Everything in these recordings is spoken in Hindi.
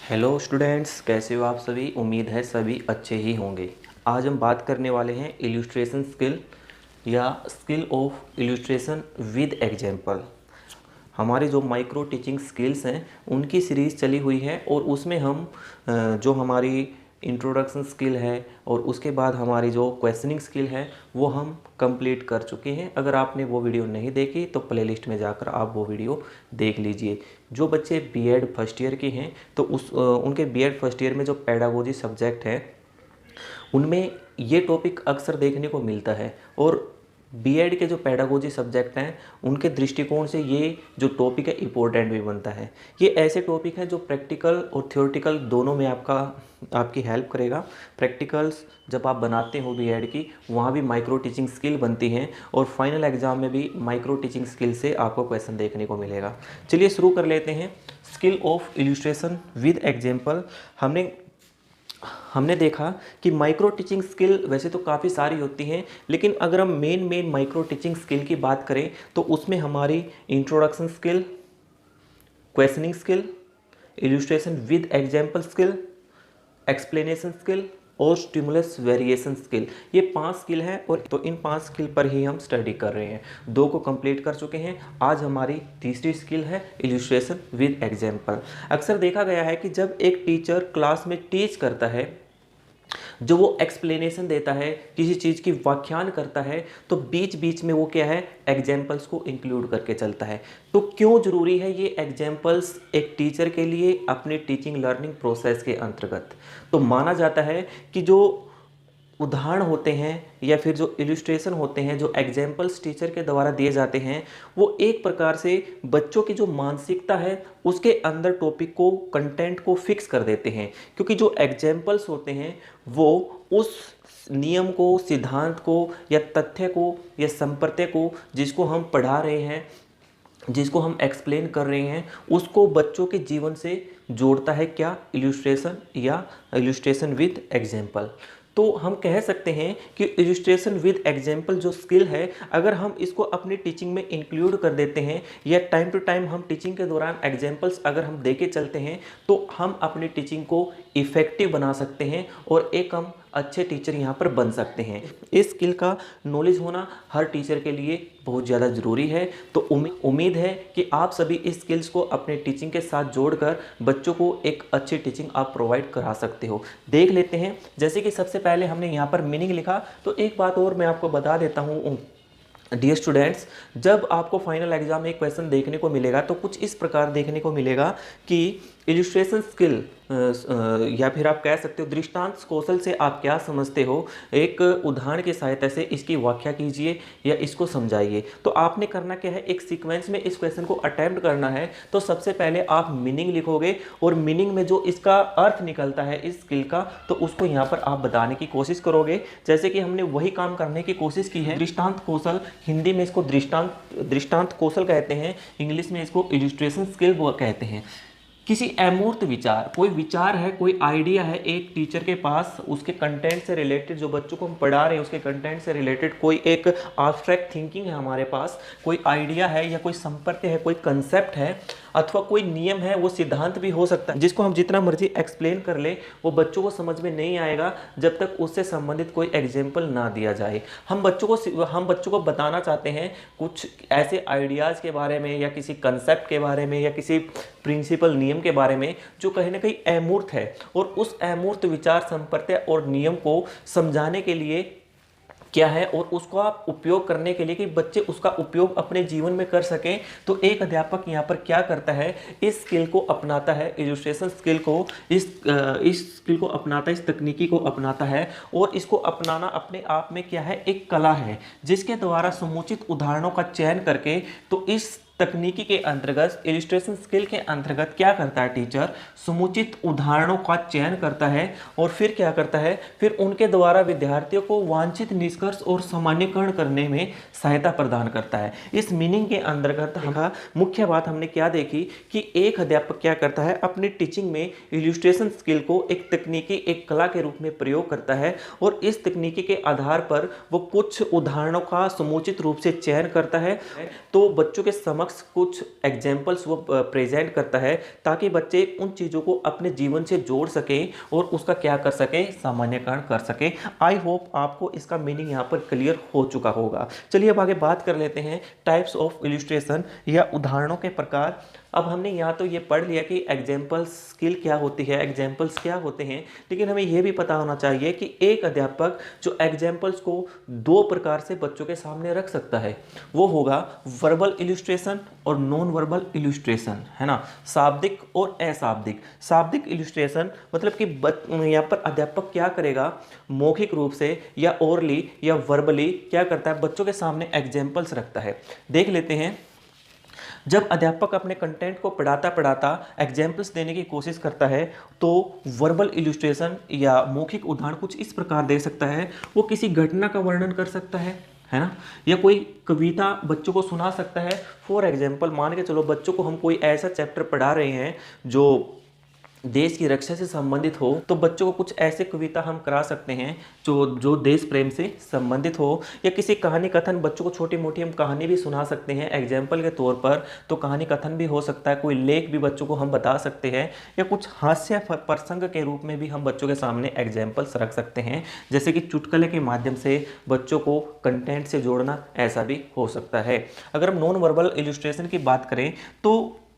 हेलो स्टूडेंट्स, कैसे हो आप सभी। उम्मीद है सभी अच्छे ही होंगे। आज हम बात करने वाले हैं इल्यूस्ट्रेशन स्किल या skill of illustration with example. हमारे जो माइक्रो टीचिंग स्किल्स हैं उनकी सीरीज़ चली हुई है और उसमें हम जो हमारी इंट्रोडक्शन स्किल है और उसके बाद हमारी जो क्वेश्चनिंग स्किल है वो हम कंप्लीट कर चुके हैं। अगर आपने वो वीडियो नहीं देखी तो प्लेलिस्ट में जाकर आप वो वीडियो देख लीजिए। जो बच्चे बीएड फर्स्ट ईयर के हैं तो उनके बीएड फर्स्ट ईयर में जो पेडागोजी सब्जेक्ट है उनमें ये टॉपिक अक्सर देखने को मिलता है और बीएड के जो पेडागोजी सब्जेक्ट हैं उनके दृष्टिकोण से ये जो टॉपिक है इम्पोर्टेंट भी बनता है। ये ऐसे टॉपिक हैं जो प्रैक्टिकल और थ्योरेटिकल दोनों में आपकी हेल्प करेगा। प्रैक्टिकल्स जब आप बनाते हो बीएड की, वहाँ भी माइक्रो टीचिंग स्किल बनती हैं और फाइनल एग्जाम में भी माइक्रो टीचिंग स्किल से आपको क्वेश्चन देखने को मिलेगा। चलिए शुरू कर लेते हैं। Skill of illustration with example. हमने देखा कि माइक्रो टीचिंग स्किल वैसे तो काफ़ी सारी होती हैं, लेकिन अगर हम मेन माइक्रो टीचिंग स्किल की बात करें तो उसमें हमारी introduction skill, questioning skill, illustration with example skill, explanation skill और स्टिमुलस वेरिएशन स्किल, ये 5 स्किल हैं और तो इन 5 स्किल पर ही हम स्टडी कर रहे हैं। 2 को कंप्लीट कर चुके हैं। आज हमारी तीसरी स्किल है इल्यूस्ट्रेशन विद एग्जाम्पल। अक्सर देखा गया है कि जब एक टीचर क्लास में टीच करता है, जो वो एक्सप्लेनेशन देता है, किसी चीज़ की व्याख्यान करता है, तो बीच बीच में वो क्या है, एग्जाम्पल्स को इंक्लूड करके चलता है। तो क्यों ज़रूरी है ये एग्जाम्पल्स एक टीचर के लिए अपनी टीचिंग लर्निंग प्रोसेस के अंतर्गत। तो माना जाता है कि जो उदाहरण होते हैं या फिर जो इल्यूस्ट्रेशन होते हैं, जो एग्जाम्पल्स टीचर के द्वारा दिए जाते हैं, वो एक प्रकार से बच्चों की जो मानसिकता है उसके अंदर टॉपिक को, कंटेंट को फिक्स कर देते हैं। क्योंकि जो एग्जाम्पल्स होते हैं वो उस नियम को, सिद्धांत को या तथ्य को या संप्रत्यय को जिसको हम पढ़ा रहे हैं, जिसको हम एक्सप्लेन कर रहे हैं, उसको बच्चों के जीवन से जोड़ता है। क्या? इल्यूस्ट्रेशन या इल्यूस्ट्रेशन विद एग्जाम्पल। तो हम कह सकते हैं कि इल्यूस्ट्रेशन विद एग्जाम्पल जो स्किल है, अगर हम इसको अपनी टीचिंग में इंक्लूड कर देते हैं या टाइम टू टाइम हम टीचिंग के दौरान एग्जाम्पल्स अगर हम देके चलते हैं तो हम अपनी टीचिंग को इफ़ेक्टिव बना सकते हैं और एक हम अच्छे टीचर यहाँ पर बन सकते हैं। इस स्किल का नॉलेज होना हर टीचर के लिए बहुत ज़्यादा ज़रूरी है। तो उम्मीद है कि आप सभी इस स्किल्स को अपने टीचिंग के साथ जोड़कर बच्चों को एक अच्छी टीचिंग आप प्रोवाइड करा सकते हो। देख लेते हैं। जैसे कि सबसे पहले हमने यहाँ पर मीनिंग लिखा, तो एक बात और मैं आपको बता देता हूँ डियर स्टूडेंट्स, जब आपको फाइनल एग्जाम में एक क्वेश्चन देखने को मिलेगा तो कुछ इस प्रकार देखने को मिलेगा कि इल्यूस्ट्रेशन स्किल या फिर आप कह सकते हो दृष्टांत कौशल से आप क्या समझते हो, एक उदाहरण की सहायता से इसकी व्याख्या कीजिए या इसको समझाइए। तो आपने करना क्या है, एक सीक्वेंस में इस क्वेश्चन को अटेम्प्ट करना है। तो सबसे पहले आप मीनिंग लिखोगे और मीनिंग में जो इसका अर्थ निकलता है इस स्किल का, तो उसको यहाँ पर आप बताने की कोशिश करोगे। जैसे कि हमने वही काम करने की कोशिश की है। दृष्टांत कौशल, हिंदी में इसको दृष्टांत कौशल कहते हैं, इंग्लिश में इसको इल्यूस्ट्रेशन स्किल कहते हैं। किसी अमूर्त विचार, कोई विचार है, कोई आइडिया है एक टीचर के पास, उसके कंटेंट से रिलेटेड, जो बच्चों को हम पढ़ा रहे हैं उसके कंटेंट से रिलेटेड कोई एक एब्स्ट्रैक्ट थिंकिंग है हमारे पास, कोई आइडिया है या कोई संप्रत्यय है, कोई कंसेप्ट है अथवा कोई नियम है, वो सिद्धांत भी हो सकता है, जिसको हम जितना मर्जी एक्सप्लेन कर ले वो बच्चों को समझ में नहीं आएगा जब तक उससे संबंधित कोई एग्जाम्पल ना दिया जाए। हम बच्चों को बताना चाहते हैं कुछ ऐसे आइडियाज़ के बारे में या किसी कंसेप्ट के बारे में या किसी प्रिंसिपल, नियम के बारे में जो कहीं ना कहीं अमूर्त है, और उस अमूर्त विचार, संप्रत्यय और नियम को समझाने के लिए क्या है और उसको आप उपयोग करने के लिए कि बच्चे उसका उपयोग अपने जीवन में कर सकें। तो एक अध्यापक यहाँ पर क्या करता है, इस स्किल को अपनाता है, इल्यूस्ट्रेशन स्किल को, इस स्किल को अपनाता है, इस तकनीकी को अपनाता है। और इसको अपनाना अपने आप में क्या है, एक कला है, जिसके द्वारा समुचित उदाहरणों का चयन करके, तो इस तकनीकी के अंतर्गत, इल्यूस्ट्रेशन स्किल के अंतर्गत क्या करता है टीचर, समुचित उदाहरणों का चयन करता है और फिर क्या करता है, फिर उनके द्वारा विद्यार्थियों को वांछित निष्कर्ष और सामान्यीकरण करने में सहायता प्रदान करता है। इस मीनिंग के अंतर्गत हम मुख्य बात हमने क्या देखी कि एक अध्यापक क्या करता है, अपनी टीचिंग में इल्यूस्ट्रेशन स्किल को एक तकनीकी, एक कला के रूप में प्रयोग करता है और इस तकनीकी के आधार पर वो कुछ उदाहरणों का समुचित रूप से चयन करता है। तो बच्चों के समक्ष समक्ष कुछ एग्जाम्पल्स वो प्रेजेंट करता है ताकि बच्चे उन चीज़ों को अपने जीवन से जोड़ सकें और उसका क्या कर सकें, सामान्यकरण कर सकें। आई होप आपको इसका मीनिंग यहाँ पर क्लियर हो चुका होगा। चलिए अब आगे बात कर लेते हैं टाइप्स ऑफ इलस्ट्रेशन या उदाहरणों के प्रकार। अब हमने यहाँ तो ये पढ़ लिया कि एग्जाम्पल स्किल क्या होती है, एग्जाम्पल्स क्या होते हैं, लेकिन हमें यह भी पता होना चाहिए कि एक अध्यापक जो एग्जाम्पल्स को दो प्रकार से बच्चों के सामने रख सकता है, वो होगा वर्बल इलस्ट्रेशन और नॉन वर्बल इलस्ट्रेशन, है ना, शाब्दिक और अशाब्दिक। शाब्दिक इलस्ट्रेशन मतलब कि यहाँ पर अध्यापक क्या करेगा, मौखिक रूप से या ओरली या वर्बली क्या करता है, बच्चों के सामने एग्जाम्पल्स रखता है। देख लेते हैं, जब अध्यापक अपने कंटेंट को पढ़ाता पढ़ाता एग्जाम्पल्स देने की कोशिश करता है तो वर्बल इलस्ट्रेशन या मौखिक उदाहरण कुछ इस प्रकार दे सकता है। वो किसी घटना का वर्णन कर सकता है ना, या कोई कविता बच्चों को सुना सकता है। फॉर एग्जाम्पल मान के चलो बच्चों को हम कोई ऐसा चैप्टर पढ़ा रहे हैं जो देश की रक्षा से संबंधित हो, तो बच्चों को कुछ ऐसे कविता हम करा सकते हैं जो देश प्रेम से संबंधित हो, या किसी कहानी कथन, बच्चों को छोटी मोटी हम कहानी भी सुना सकते हैं एग्जाम्पल के तौर पर। तो कहानी कथन भी हो सकता है, कोई लेख भी बच्चों को हम बता सकते हैं, या कुछ हास्य प्रसंग के रूप में भी हम बच्चों के सामने एग्जाम्पल्स रख सकते हैं, जैसे कि चुटकुले के माध्यम से बच्चों को कंटेंट से जोड़ना, ऐसा भी हो सकता है। अगर हम नॉन वर्बल इलस्ट्रेशन की बात करें तो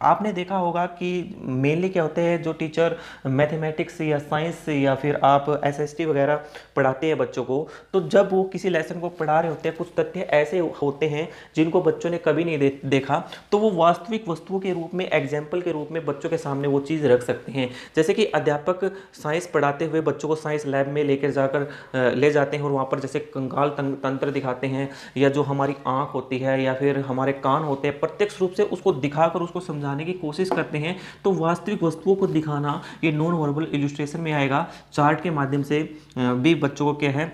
आपने देखा होगा कि मेनली क्या होते हैं, जो टीचर मैथमेटिक्स या साइंस या फिर आप एसएसटी वगैरह पढ़ाते हैं बच्चों को, तो जब वो किसी लेसन को पढ़ा रहे होते हैं, कुछ तथ्य ऐसे होते हैं जिनको बच्चों ने कभी नहीं देखा, तो वो वास्तविक वस्तुओं के रूप में, एग्जाम्पल के रूप में बच्चों के सामने वो चीज़ रख सकते हैं। जैसे कि अध्यापक साइंस पढ़ाते हुए बच्चों को साइंस लैब में ले जाते हैं और वहाँ पर जैसे कंकाल तंत्र दिखाते हैं, या जो हमारी आँख होती है या फिर हमारे कान होते हैं, प्रत्यक्ष रूप से उसको दिखाकर उसको समझाने की कोशिश करते हैं, तो वास्तविक वस्तुओं को दिखाना ये नॉन वर्बल इलस्ट्रेशन में आएगा। चार्ट के माध्यम से भी बच्चों को क्या है,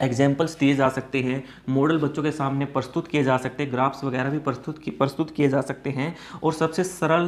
एग्जाम्पल्स दिए जा सकते हैं, मॉडल बच्चों के सामने प्रस्तुत किए जा सकते हैं, ग्राफ्स वगैरह भी प्रस्तुत किए जा सकते हैं। और सबसे सरल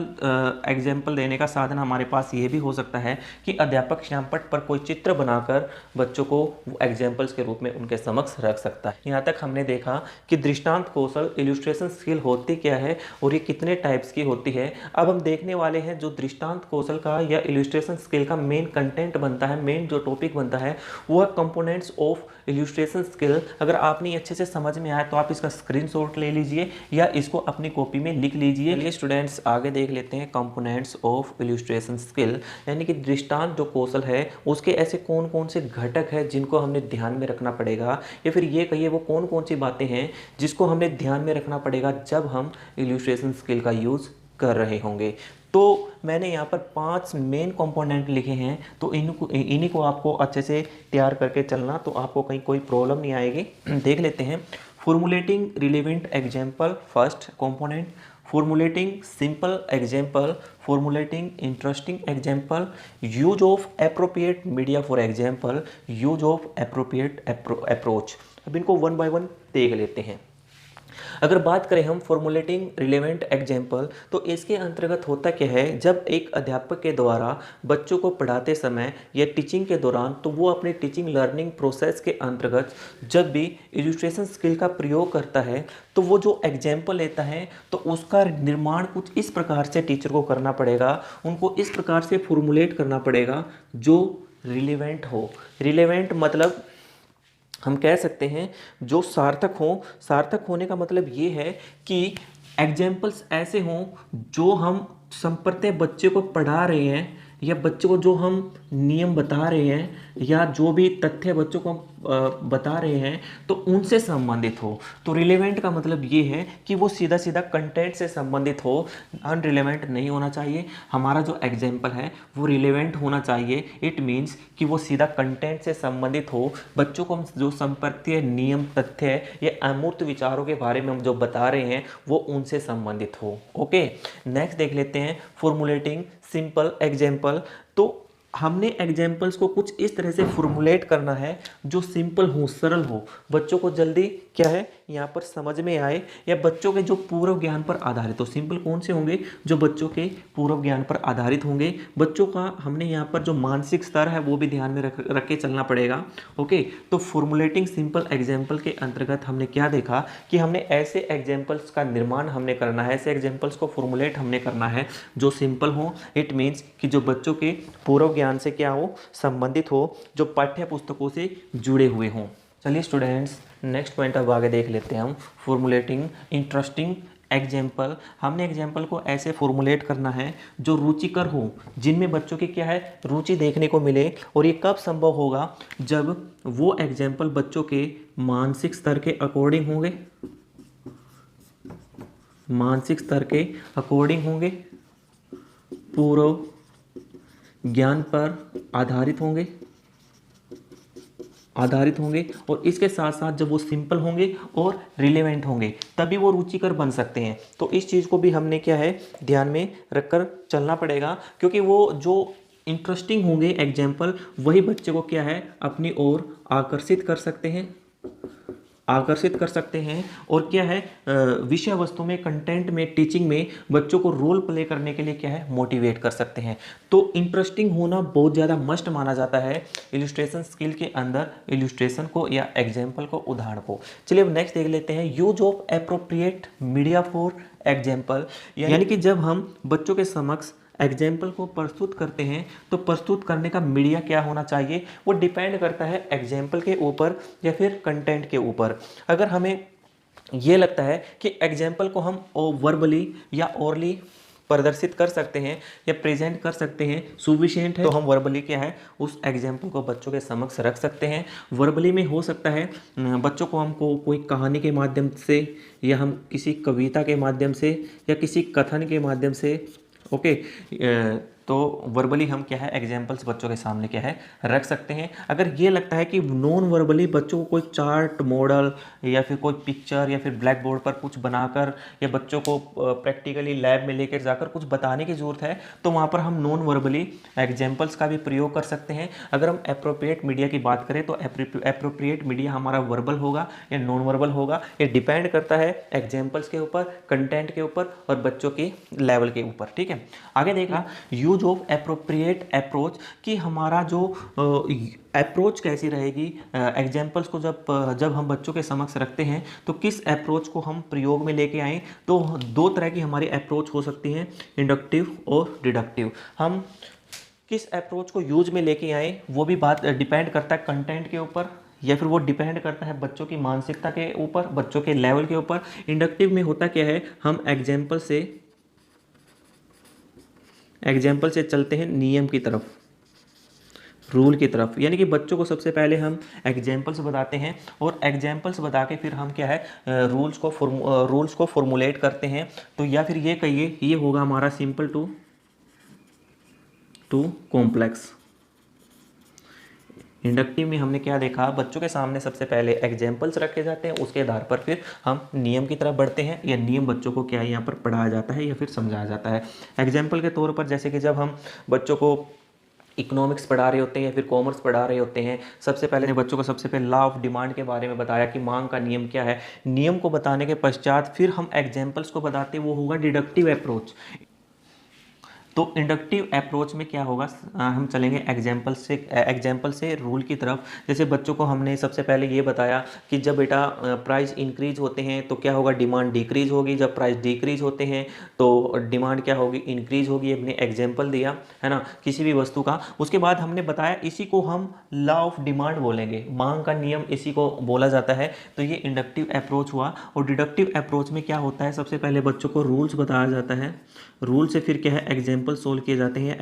एग्जाम्पल देने का साधन हमारे पास ये भी हो सकता है कि अध्यापक श्यामपट्ट पर कोई चित्र बनाकर बच्चों को एग्जाम्पल्स के रूप में उनके समक्ष रख सकता है। यहाँ तक हमने देखा कि दृष्टांत कौशल इलस्ट्रेशन स्किल होती क्या है और ये कितने टाइप्स की होती है। अब हम देखने वाले हैं जो दृष्टांत कौशल का या इलस्ट्रेशन स्किल का मेन कंटेंट बनता है, मेन जो टॉपिक बनता है वो है कंपोनेंट्स ऑफ इलस्ट्रेशन स्किल। अगर आपने अच्छे से समझ में आया तो आप इसका स्क्रीनशॉट ले लीजिए या इसको अपनी कॉपी में लिख लीजिए। चलिए स्टूडेंट्स आगे देख लेते हैं कंपोनेंट्स ऑफ इलस्ट्रेशन स्किल, यानी कि दृष्टांत जो कौशल है उसके ऐसे कौन कौन से घटक हैं जिनको हमने ध्यान में रखना पड़ेगा, या फिर ये कहिए वो कौन कौन सी बातें हैं जिसको हमने ध्यान में रखना पड़ेगा जब हम इलस्ट्रेशन स्किल का यूज़ कर रहे होंगे। तो मैंने यहाँ पर 5 मेन कंपोनेंट लिखे हैं, तो इन्हीं को आपको अच्छे से तैयार करके चलना, तो आपको कहीं कोई प्रॉब्लम नहीं आएगी। देख लेते हैं। Formulating relevant example first component, formulating simple example, formulating interesting example, use of appropriate media for example, use of appropriate approach. अब इनको वन बाय वन देख लेते हैं। अगर बात करें हम फॉर्मुलेटिंग रिलेवेंट एग्जाम्पल, तो इसके अंतर्गत होता क्या है, जब एक अध्यापक के द्वारा बच्चों को पढ़ाते समय या टीचिंग के दौरान, तो वो अपने टीचिंग लर्निंग प्रोसेस के अंतर्गत जब भी इलस्ट्रेशन स्किल का प्रयोग करता है तो वो जो एग्जाम्पल लेता है तो उसका निर्माण कुछ इस प्रकार से टीचर को करना पड़ेगा, उनको इस प्रकार से फॉर्मुलेट करना पड़ेगा जो रिलेवेंट हो। रिलेवेंट मतलब हम कह सकते हैं जो सार्थक हो। सार्थक होने का मतलब ये है कि एग्जाम्पल्स ऐसे हों जो हम संप्रत्य बच्चे को पढ़ा रहे हैं या बच्चे को जो हम नियम बता रहे हैं या जो भी तथ्य बच्चों को बता रहे हैं तो उनसे संबंधित हो। तो रिलेवेंट का मतलब ये है कि वो सीधा सीधा कंटेंट से संबंधित हो, अनरिलेवेंट नहीं होना चाहिए। हमारा जो एग्जाम्पल है वो रिलेवेंट होना चाहिए। इट मीन्स कि वो सीधा कंटेंट से संबंधित हो, बच्चों को हम जो संप्रत्य नियम तथ्य या अमूर्त विचारों के बारे में हम जो बता रहे हैं वो उनसे संबंधित हो। ओके, नेक्स्ट देख लेते हैं फॉर्मुलेटिंग सिंपल एग्जाम्पल। तो हमने एग्जाम्पल्स को कुछ इस तरह से फॉर्मुलेट करना है जो सिंपल हो, सरल हो, बच्चों को जल्दी क्या है यहाँ पर समझ में आए, या बच्चों के जो पूर्व ज्ञान पर आधारित हो। सिंपल कौन से होंगे? जो बच्चों के पूर्व ज्ञान पर आधारित होंगे। बच्चों का हमने यहाँ पर जो मानसिक स्तर है वो भी ध्यान में रख के चलना पड़ेगा। ओके, तो फॉर्मुलेटिंग सिंपल एग्जाम्पल के अंतर्गत हमने क्या देखा कि हमने ऐसे एग्जाम्पल्स का निर्माण हमने करना है, ऐसे एग्जाम्पल्स को फॉर्मुलेट हमने करना है जो सिंपल हो। इट मीन्स कि जो बच्चों के पूर्व ज्ञान से क्या हो, संबंधित हो, जो पाठ्य पुस्तकों से जुड़े हुए हों। चलिए स्टूडेंट्स, नेक्स्ट पॉइंट अब आगे देख लेते हैं हम। Formulating interesting example. हमने एग्जाम्पल को ऐसे फॉर्मुलेट करना है जो रुचिकर हो, जिनमें बच्चों की क्या है, रुचि देखने को मिले। और ये कब संभव होगा? जब वो एग्जाम्पल बच्चों के मानसिक स्तर के अकॉर्डिंग होंगे, मानसिक स्तर के अकॉर्डिंग होंगे, पूर्व ज्ञान पर आधारित होंगे, और इसके साथ साथ जब वो सिंपल होंगे और रिलेवेंट होंगे, तभी वो रुचिकर बन सकते हैं। तो इस चीज़ को भी हमने क्या है, ध्यान में रखकर चलना पड़ेगा, क्योंकि वो जो इंटरेस्टिंग होंगे एग्जाम्पल, वही बच्चे को क्या है, अपनी ओर आकर्षित कर सकते हैं, और क्या है, विषय वस्तु में, कंटेंट में, टीचिंग में बच्चों को रोल प्ले करने के लिए क्या है, मोटिवेट कर सकते हैं। तो इंटरेस्टिंग होना बहुत ज़्यादा मस्ट माना जाता है इलस्ट्रेशन स्किल के अंदर, इलस्ट्रेशन को या एग्जाम्पल को, उदाहरण को। चलिए अब नेक्स्ट देख लेते हैं, use of appropriate media for example. यानी कि जब हम बच्चों के समक्ष एग्जाम्पल को प्रस्तुत करते हैं तो प्रस्तुत करने का मीडिया क्या होना चाहिए, वो डिपेंड करता है एग्जाम्पल के ऊपर या फिर कंटेंट के ऊपर। अगर हमें ये लगता है कि एग्जाम्पल को हम वर्बली या ओरली प्रदर्शित कर सकते हैं या प्रेजेंट कर सकते हैं, सुफिशिएंट है, तो हम वर्बली क्या है, उस एग्जाम्पल को बच्चों के समक्ष रख सकते हैं। वर्बली में हो सकता है बच्चों को हमको कोई कहानी के माध्यम से, या हम किसी कविता के माध्यम से, या किसी कथन के माध्यम से, ओके, तो वर्बली हम क्या है, एग्जाम्पल्स बच्चों के सामने क्या है, रख सकते हैं। अगर ये लगता है कि नॉन वर्बली बच्चों को कोई चार्ट मॉडल या फिर कोई पिक्चर या फिर ब्लैक बोर्ड पर कुछ बनाकर, या बच्चों को प्रैक्टिकली लैब में लेकर जाकर कुछ बताने की ज़रूरत है, तो वहाँ पर हम नॉन वर्बली एग्जाम्पल्स का भी प्रयोग कर सकते हैं। अगर हम एप्रोप्रिएट मीडिया की बात करें तो एप्रोप्रिएट मीडिया हमारा वर्बल होगा या नॉन वर्बल होगा, ये डिपेंड करता है एग्जाम्पल्स के ऊपर, कंटेंट के ऊपर और बच्चों के लेवल के ऊपर। ठीक है, आगे देखा यूज ऑफ एप्रोप्रिएट अप्रोच, कि हमारा जो अप्रोच कैसी रहेगी एग्जाम्पल्स को जब हम बच्चों के समक्ष रखते हैं, तो किस अप्रोच को हम प्रयोग में लेके आएँ। तो दो तरह की हमारी अप्रोच हो सकती हैं, इंडक्टिव और डिडक्टिव। हम किस अप्रोच को यूज में लेके आएँ वो भी बात डिपेंड करता है कंटेंट के ऊपर, या फिर वो डिपेंड करता है बच्चों की मानसिकता के ऊपर, बच्चों के लेवल के ऊपर। इंडक्टिव में होता क्या है, हम एग्जाम्पल से चलते हैं नियम की तरफ, रूल की तरफ। यानी कि बच्चों को सबसे पहले हम एग्जाम्पल्स बताते हैं, और एग्जाम्पल्स बता के फिर हम क्या है, रूल्स को फॉर्मुलेट करते हैं। तो या फिर ये कहिए, ये होगा हमारा सिंपल टू कॉम्प्लेक्स। इंडक्टिव में हमने क्या देखा, बच्चों के सामने सबसे पहले एग्जाम्पल्स रखे जाते हैं, उसके आधार पर फिर हम नियम की तरफ बढ़ते हैं, या नियम बच्चों को क्या है यहाँ पर पढ़ाया जाता है या फिर समझाया जाता है। एग्जाम्पल के तौर पर जैसे कि जब हम बच्चों को इकोनॉमिक्स पढ़ा रहे होते हैं या फिर कॉमर्स पढ़ा रहे होते हैं, सबसे पहले बच्चों को सबसे पहले लॉ ऑफ डिमांड के बारे में बताया कि मांग का नियम क्या है। नियम को बताने के पश्चात फिर हम एग्जाम्पल्स को बताते हैं, वो होगा डिडक्टिव अप्रोच। तो इंडक्टिव अप्रोच में क्या होगा, हम चलेंगे एग्जाम्पल से रूल की तरफ। जैसे बच्चों को हमने सबसे पहले ये बताया कि जब बेटा प्राइस इंक्रीज होते हैं तो क्या होगा, डिमांड डिक्रीज होगी। जब प्राइस डिक्रीज होते हैं तो डिमांड क्या होगी, इंक्रीज होगी। हमने एग्जाम्पल दिया है ना किसी भी वस्तु का। उसके बाद हमने बताया इसी को हम लॉ ऑफ डिमांड बोलेंगे, मांग का नियम इसी को बोला जाता है। तो ये इंडक्टिव अप्रोच हुआ। और डिडक्टिव अप्रोच में क्या होता है, सबसे पहले बच्चों को रूल्स बताया जाता है, रूल से फिर क्या है एग्जाम्पल सोल्व किए जाते हैं।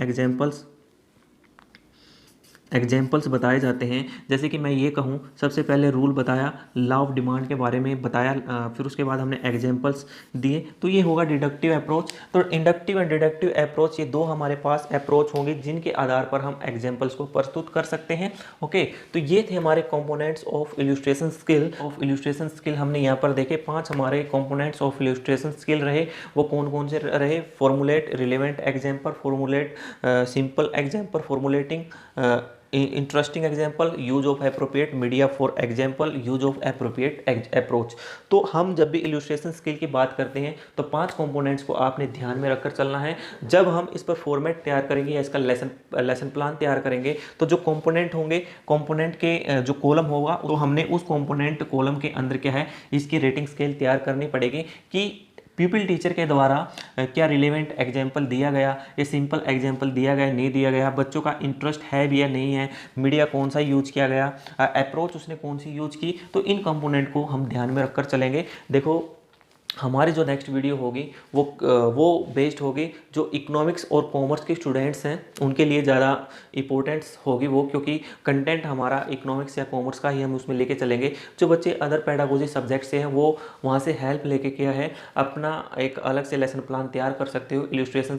एग्जाम्पल्स बताए जाते हैं। जैसे कि मैं ये कहूँ, सबसे पहले रूल बताया, लॉ ऑफ डिमांड के बारे में बताया, फिर उसके बाद हमने एग्जाम्पल्स दिए, तो ये होगा डिडक्टिव अप्रोच। तो इंडक्टिव एंड डिडक्टिव अप्रोच, ये दो हमारे पास अप्रोच होंगे जिनके आधार पर हम एग्जाम्पल्स को प्रस्तुत कर सकते हैं। ओके, तो ये थे हमारे कंपोनेंट्स ऑफ इलस्ट्रेशन स्किल हमने यहाँ पर देखे 5 हमारे कंपोनेंट्स ऑफ इलस्ट्रेशन स्किल रहे। वो कौन कौन से रहे? Formulate relevant example, formulate simple example, formulating interesting example, use of appropriate media for example, use of appropriate approach. तो हम जब भी इलस्ट्रेशन स्किल की बात करते हैं तो 5 कंपोनेंट्स को आपने ध्यान में रखकर चलना है। जब हम इस पर फॉर्मेट तैयार करेंगे या इसका लेसन प्लान तैयार करेंगे, तो जो कंपोनेंट होंगे, कंपोनेंट के जो कॉलम होगा, तो हमने उस कंपोनेंट कॉलम के अंदर क्या है, इसकी रेटिंग स्केल तैयार करनी पड़ेगी कि पीपल टीचर के द्वारा क्या रिलेवेंट एग्जाम्पल दिया गया, ये सिंपल एग्जाम्पल दिया गया, नहीं दिया गया, बच्चों का इंटरेस्ट है भी या नहीं है, मीडिया कौन सा यूज किया गया, अप्रोच उसने कौन सी यूज की। तो इन कंपोनेंट को हम ध्यान में रखकर चलेंगे। देखो, हमारी जो नेक्स्ट वीडियो होगी वो बेस्ड होगी जो इकोनॉमिक्स और कॉमर्स के स्टूडेंट्स हैं उनके लिए ज़्यादा इंपॉर्टेंस होगी वो, क्योंकि कंटेंट हमारा इकोनॉमिक्स या कॉमर्स का ही हम उसमें लेके चलेंगे। जो बच्चे अदर पेडागोजी सब्जेक्ट से हैं वो वहाँ से हेल्प लेके क्या है, अपना एक अलग से लेसन प्लान तैयार कर सकते हो इलस्ट्रेशन